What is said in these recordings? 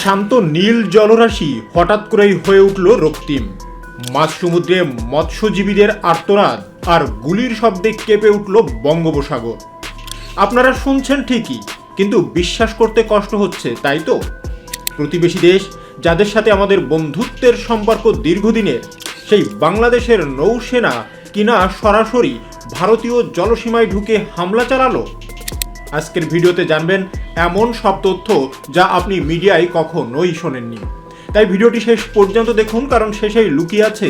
শান্ত নীল জলরাশি হঠাৎ করেই হয়ে উঠল রক্তিম। মাঝ সমুদ্রে মৎস্যজীবীদের আর্তনাদ আর গুলির শব্দে কেঁপে উঠল বঙ্গোপসাগর। আপনারা শুনছেন ঠিকই, কিন্তু বিশ্বাস করতে কষ্ট হচ্ছে, তাই তো? প্রতিবেশী দেশ, যাদের সাথে আমাদের বন্ধুত্বের সম্পর্ক দীর্ঘদিনের, সেই বাংলাদেশের নৌসেনা কিনা সরাসরি ভারতীয় জলসীমায় ঢুকে হামলা চালালো। আজকের ভিডিওতে জানবেন এমন সব তথ্য যা আপনি মিডিয়ায় কখনোই শোনেননি। তাই ভিডিওটি শেষ পর্যন্ত দেখুন, কারণ শেষেই লুকিয়ে আছে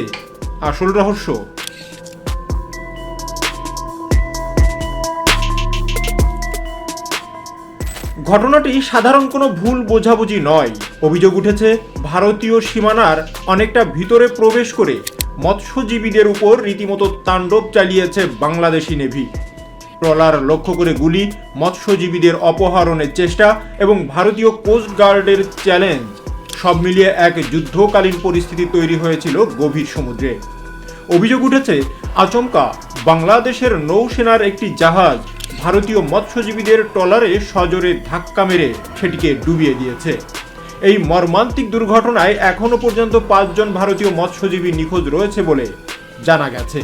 আসল রহস্য। ঘটনাটি সাধারণ কোনো ভুল বোঝাবুঝি নয়। অভিযোগ উঠেছে ভারতীয় সীমানার অনেকটা ভিতরে প্রবেশ করে মৎস্যজীবীদের উপর রীতিমতো তাণ্ডব চালিয়েছে বাংলাদেশি নেভি। ট্রলার লক্ষ্য করে গুলি, মৎস্যজীবীদের অপহরণের চেষ্টা এবং ভারতীয় কোস্ট গার্ডের চ্যালেঞ্জ, সব মিলিয়ে এক যুদ্ধকালীন পরিস্থিতি তৈরি হয়েছিল গভীর সমুদ্রে। অভিযোগ উঠেছে আচমকা বাংলাদেশের নৌসেনার একটি জাহাজ ভারতীয় মৎস্যজীবীদের ট্রলারে সজোরে ধাক্কা মেরে সেটিকে ডুবিয়ে দিয়েছে। এই মর্মান্তিক দুর্ঘটনায় এখনো পর্যন্ত 5 জন ভারতীয় মৎস্যজীবী নিখোঁজ রয়েছে বলে জানা গেছে।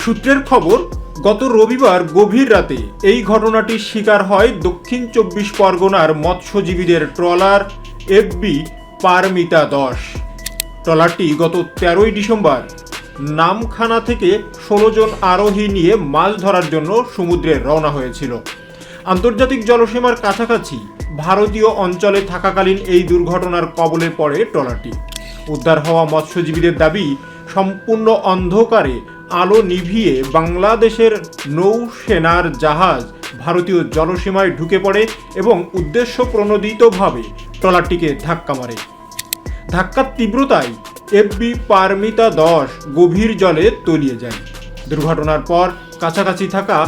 সূত্রের খবর, গত রবিবার গভীর রাতে এই ঘটনাটির শিকার হয় দক্ষিণ 24 পরগনার মৎস্যজীবীদের ট্রলার এফবি পারমিতা 10। ট্রলারটি গত 13ই ডিসেম্বর নামখানা থেকে 16 জন আরোহী নিয়ে মাছ ধরার জন্য সমুদ্রে রওনা হয়েছিল। আন্তর্জাতিক জলসীমার কাছাকাছি ভারতীয় অঞ্চলে থাকাকালীন এই দুর্ঘটনার কবলে পড়ে ট্রলারটি। উদ্ধার হওয়া মৎস্যজীবীদের দাবি, সম্পূর্ণ অন্ধকারে আলো নিভিয়ে বাংলাদেশের নৌসেনার জাহাজ ভারতীয় জলসীমায় ঢুকে পড়ে এবং উদ্দেশ্য প্রণোদিতভাবে ট্রলারটিকে ধাক্কা মারে। ধাক্কার তীব্রতায় এফবি পারমিতা 10 গভীর জলে তলিয়ে যায়। দুর্ঘটনার পর কাছাকাছি থাকা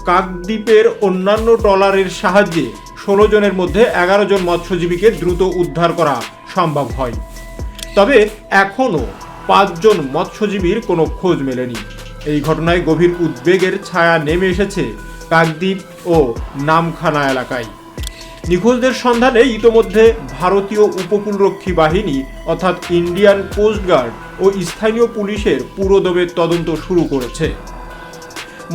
কাকদ্বীপের অন্যান্য ট্রলারের সাহায্যে 16 জনের মধ্যে 11 জন মৎস্যজীবীকে দ্রুত উদ্ধার করা সম্ভব হয়। তবে এখনও 5 জন মৎস্যজীবীর কোনো খোঁজ মেলেনি। এই ঘটনায় গভীর উদ্বেগের ছায়া নেমে এসেছে কাকদ্বীপ ও নামখানা এলাকায়। নিখোঁজদের সন্ধানে ইতোমধ্যে ভারতীয় উপকূলরক্ষী বাহিনী অর্থাৎ ইন্ডিয়ান কোস্ট গার্ড ও স্থানীয় পুলিশের পুরোদমে তদন্ত শুরু করেছে।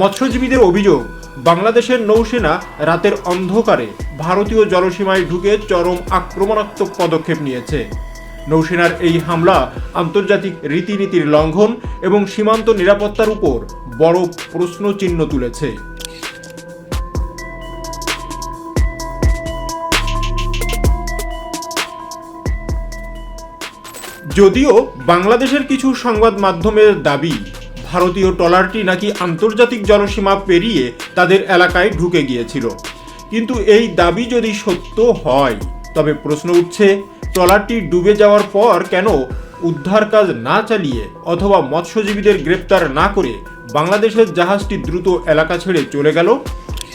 মৎস্যজীবীদের অভিযোগ, বাংলাদেশের নৌসেনা রাতের অন্ধকারে ভারতীয় জলসীমায় ঢুকে চরম আক্রমণাত্মক পদক্ষেপ নিয়েছে। নৌসেনার এই হামলা আন্তর্জাতিক রীতিনীতির লঙ্ঘন এবং সীমান্ত নিরাপত্তার উপর বড় প্রশ্নচিহ্ন তুলেছে। যদিও বাংলাদেশের কিছু সংবাদ মাধ্যমের দাবি, ভারতীয় ট্রলারটি নাকি আন্তর্জাতিক জলসীমা পেরিয়ে তাদের এলাকায় ঢুকে গিয়েছিল, কিন্তু এই দাবি যদি সত্য হয় তবে প্রশ্ন উঠছে, ট্রলারটি ডুবে যাওয়ার পর কেন উদ্ধার কাজ না চালিয়ে অথবা মৎস্যজীবীদের গ্রেপ্তার না করে বাংলাদেশের জাহাজটি দ্রুত এলাকা ছেড়ে চলে গেল?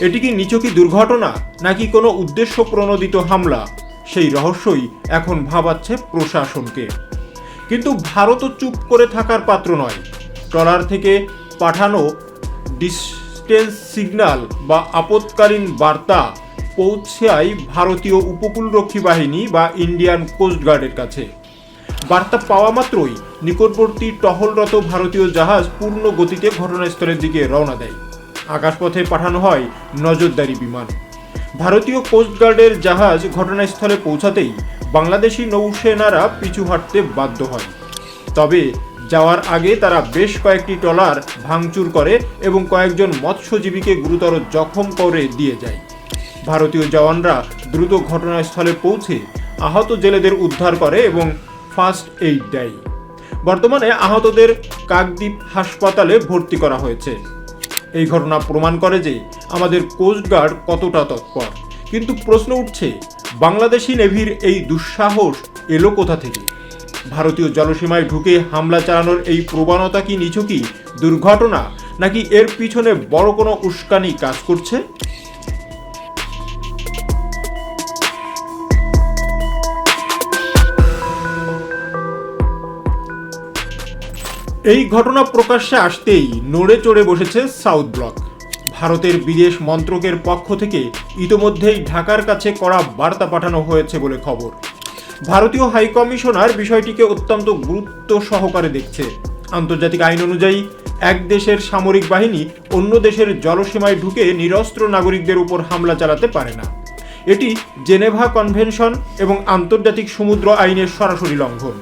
এটি কি নিছকই দুর্ঘটনা নাকি কোনো উদ্দেশ্য প্রণোদিত হামলা? সেই রহস্যই এখন ভাবাচ্ছে প্রশাসনকে। কিন্তু ভারতও চুপ করে থাকার পাত্র নয়। ট্রলার থেকে পাঠানো ডিস্টেন্স সিগন্যাল বা আপৎকালীন বার্তা পৌঁছায় ভারতীয় উপকূলরক্ষী বাহিনী বা ইন্ডিয়ান কোস্ট গার্ডের কাছে। বার্তা পাওয়া মাত্রই নিকটবর্তী টহলরত ভারতীয় জাহাজ পূর্ণ গতিতে ঘটনাস্থলের দিকে রওনা দেয়। আকাশপথে পাঠানো হয় নজরদারি বিমান। ভারতীয় কোস্ট গার্ডের জাহাজ ঘটনাস্থলে পৌঁছাতেই বাংলাদেশি নৌসেনারা পিছু হাঁটতে বাধ্য হয়। তবে যাওয়ার আগে তারা বেশ কয়েকটি ট্রলার ভাঙচুর করে এবং কয়েকজন মৎস্যজীবীকে গুরুতর জখম করে দিয়ে যায়। ভারতীয় জওয়ানরা দ্রুত ঘটনাস্থলে পৌঁছে আহত জেলেদের উদ্ধার করে এবং ফার্স্ট এইড দেয়। বর্তমানে আহতদের কাকদ্বীপ হাসপাতালে ভর্তি করা হয়েছে। এই ঘটনা প্রমাণ করে যে আমাদের কোস্ট গার্ড কতটা তৎপর। কিন্তু প্রশ্ন উঠছে, বাংলাদেশি নেভির এই দুঃসাহস এলো কোথা থেকে? ভারতীয় জলসীমায় ঢুকে হামলা চালানোর এই প্রবণতা কি নিছকই দুর্ঘটনা নাকি এর পিছনে বড় কোনো উস্কানি কাজ করছে? এই ঘটনা প্রকাশ্যে আসতেই নড়ে চড়ে বসেছে সাউথ ব্লক। ভারতের বিদেশ মন্ত্রকের পক্ষ থেকে ইতোমধ্যেই ঢাকার কাছে কড়া বার্তা পাঠানো হয়েছে বলে খবর। ভারতীয় হাইকমিশনার বিষয়টিকে অত্যন্ত গুরুত্ব সহকারে দেখছে। আন্তর্জাতিক আইন অনুযায়ী এক দেশের সামরিক বাহিনী অন্য দেশের জলসীমায় ঢুকে নিরস্ত্র নাগরিকদের উপর হামলা চালাতে পারে না। এটি জেনেভা কনভেনশন এবং আন্তর্জাতিক সমুদ্র আইনের সরাসরি লঙ্ঘন।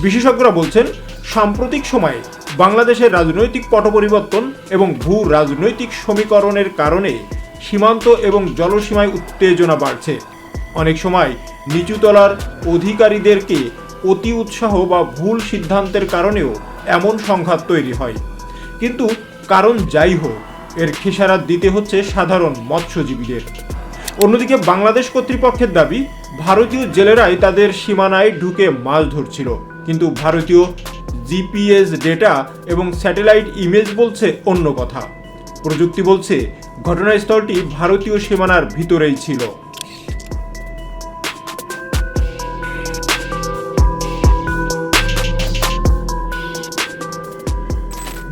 বিশেষজ্ঞরা বলছেন, সাম্প্রতিক সময়ে বাংলাদেশের রাজনৈতিক পট পরিবর্তন এবং ভূ রাজনৈতিক সমীকরণের কারণে সীমান্ত এবং জলসীমায় উত্তেজনা বাড়ছে। অনেক সময় নিচুতলার অধিকারীদেরকে অতি উৎসাহ বা ভুল সিদ্ধান্তের কারণেও এমন সংঘাত তৈরি হয়। কিন্তু কারণ যাই হোক, এর খেসারত দিতে হচ্ছে সাধারণ মৎস্যজীবীদের। অন্যদিকে বাংলাদেশ কর্তৃপক্ষের দাবি, ভারতীয় জেলেরাই তাদের সীমানায় ঢুকে মাছ ধরছিল, কিন্তু ভারতীয় জিপিএস ডেটা এবং স্যাটেলাইট ইমেজ বলছে অন্য কথা। প্রযুক্তি বলছে ঘটনাস্থলটি ভারতীয় সীমানার ভিতরেই ছিল।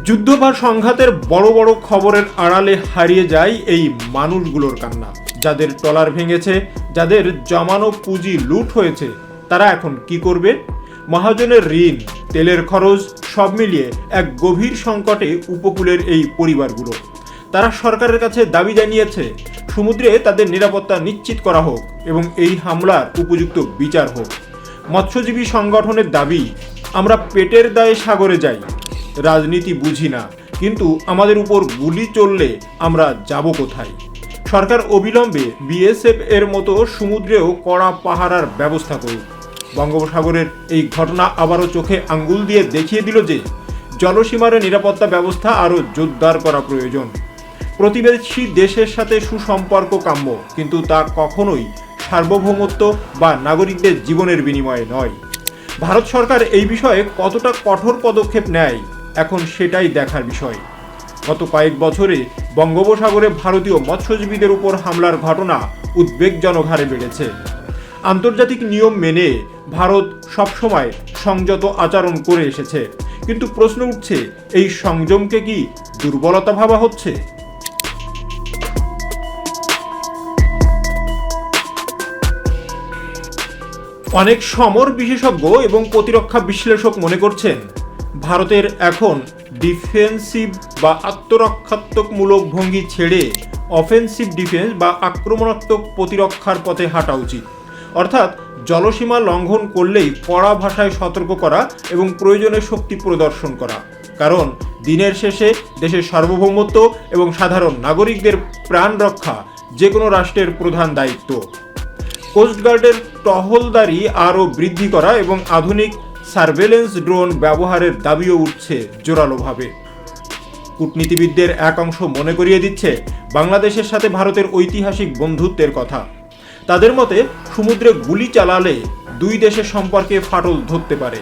যুদ্ধ বা সংঘাতের বড় বড় খবরের আড়ালে হারিয়ে যায় এই মানুষগুলোর কান্না। যাদের ট্রলার ভেঙেছে, যাদের জমানো পুঁজি লুট হয়েছে, তারা এখন কি করবে? মহাজনের ঋণ, তেলের খরচ সব মিলিয়ে এক গভীর সংকটে উপকূলের এই পরিবারগুলো। তারা সরকারের কাছে দাবি জানিয়েছে সমুদ্রে তাদের নিরাপত্তা নিশ্চিত করা হোক এবং এই হামলার উপযুক্ত বিচার হোক। মৎস্যজীবী সংগঠনের দাবি, আমরা পেটের দায়ে সাগরে যাই, রাজনীতি বুঝি না, কিন্তু আমাদের উপর গুলি চললে আমরা যাব কোথায়? সরকার অবিলম্বে বিএসএফ এর মতো সমুদ্রেও কড়া পাহারার ব্যবস্থা করুক। বঙ্গোপসাগরের এই ঘটনা আবারও চোখে আঙ্গুল দিয়ে দেখিয়ে দিল যে জলসীমার নিরাপত্তা ব্যবস্থা আরও জোরদার করা প্রয়োজন। প্রতিবেশী দেশের সাথে সুসম্পর্ক কাম্য, কিন্তু তা কখনোই সার্বভৌমত্ব বা নাগরিকদের জীবনের বিনিময়ে নয়। ভারত সরকার এই বিষয়ে কতটা কঠোর পদক্ষেপ নেয়, এখন সেটাই দেখার বিষয়। গত কয়েক বছরে বঙ্গোপসাগরে ভারতীয় মৎস্যজীবীদের উপর হামলার ঘটনা উদ্বেগজনক হারে বেড়েছে। আন্তর্জাতিক নিয়ম মেনে ভারত সবসময় সংযত আচরণ করে এসেছে, কিন্তু প্রশ্ন উঠছে, এই সংযমকে কি দুর্বলতা ভাবা হচ্ছে? অনেক সমর বিশেষজ্ঞ এবং প্রতিরক্ষা বিশ্লেষক মনে করছেন, ভারতের এখন ডিফেন্সিভ বা আত্মরক্ষাত্মকমূলক ভঙ্গি ছেড়ে অফেন্সিভ ডিফেন্স বা আক্রমণাত্মক প্রতিরক্ষার পথে হাঁটা উচিত। অর্থাৎ জলসীমা লঙ্ঘন করলেই কড়া ভাষায় সতর্ক করা এবং প্রয়োজনে শক্তি প্রদর্শন করা। কারণ দিনের শেষে দেশের সার্বভৌমত্ব এবং সাধারণ নাগরিকদের প্রাণ রক্ষা যে কোনো রাষ্ট্রের প্রধান দায়িত্ব। কোস্টগার্ডের টহলদারি আরও বৃদ্ধি করা এবং আধুনিক সার্ভেলেন্স ড্রোন ব্যবহারের দাবিও উঠছে জোরালোভাবে। কূটনীতিবিদদের এক অংশ মনে করিয়ে দিচ্ছে বাংলাদেশের সাথে ভারতের ঐতিহাসিক বন্ধুত্বের কথা। তাদের মতে সমুদ্রে গুলি চালালে দুই দেশের সম্পর্কে ফাটল ধরতে পারে,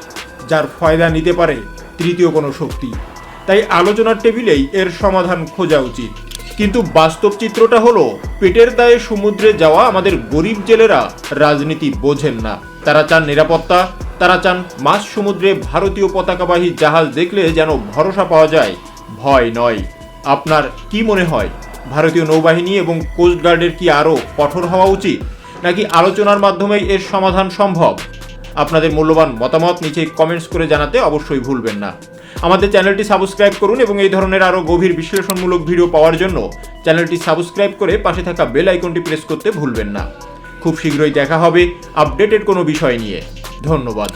যার ফায়দা নিতে পারে তৃতীয় কোনো শক্তি। তাই আলোচনার টেবিলেই এর সমাধান খোঁজা উচিত। কিন্তু বাস্তব চিত্রটা হলো, পেটের দায়ে সমুদ্রে যাওয়া আমাদের গরিব জেলেরা রাজনীতি বোঝেন না। তারা চান নিরাপত্তা, তারা চান মাঝ সমুদ্রে ভারতীয় পতাকাবাহী জাহাজ দেখলে যেন ভরসা পাওয়া যায়, ভয় নয়। আপনার কি মনে হয়, ভারতীয় নৌবাহিনী এবং কোস্টগার্ডের কি আরও কঠোর হওয়া উচিত, নাকি আলোচনার মাধ্যমেই এর সমাধান সম্ভব? আপনাদের মূল্যবান মতামত নিচে কমেন্টস করে জানাতে অবশ্যই ভুলবেন না। আমাদের চ্যানেলটি সাবস্ক্রাইব করুন এবং এই ধরনের আরও গভীর বিশ্লেষণমূলক ভিডিও পাওয়ার জন্য চ্যানেলটি সাবস্ক্রাইব করে পাশে থাকা বেল আইকনটি প্রেস করতে ভুলবেন না। খুব শীঘ্রই দেখা হবে আপডেটেড কোনো বিষয় নিয়ে। ধন্যবাদ।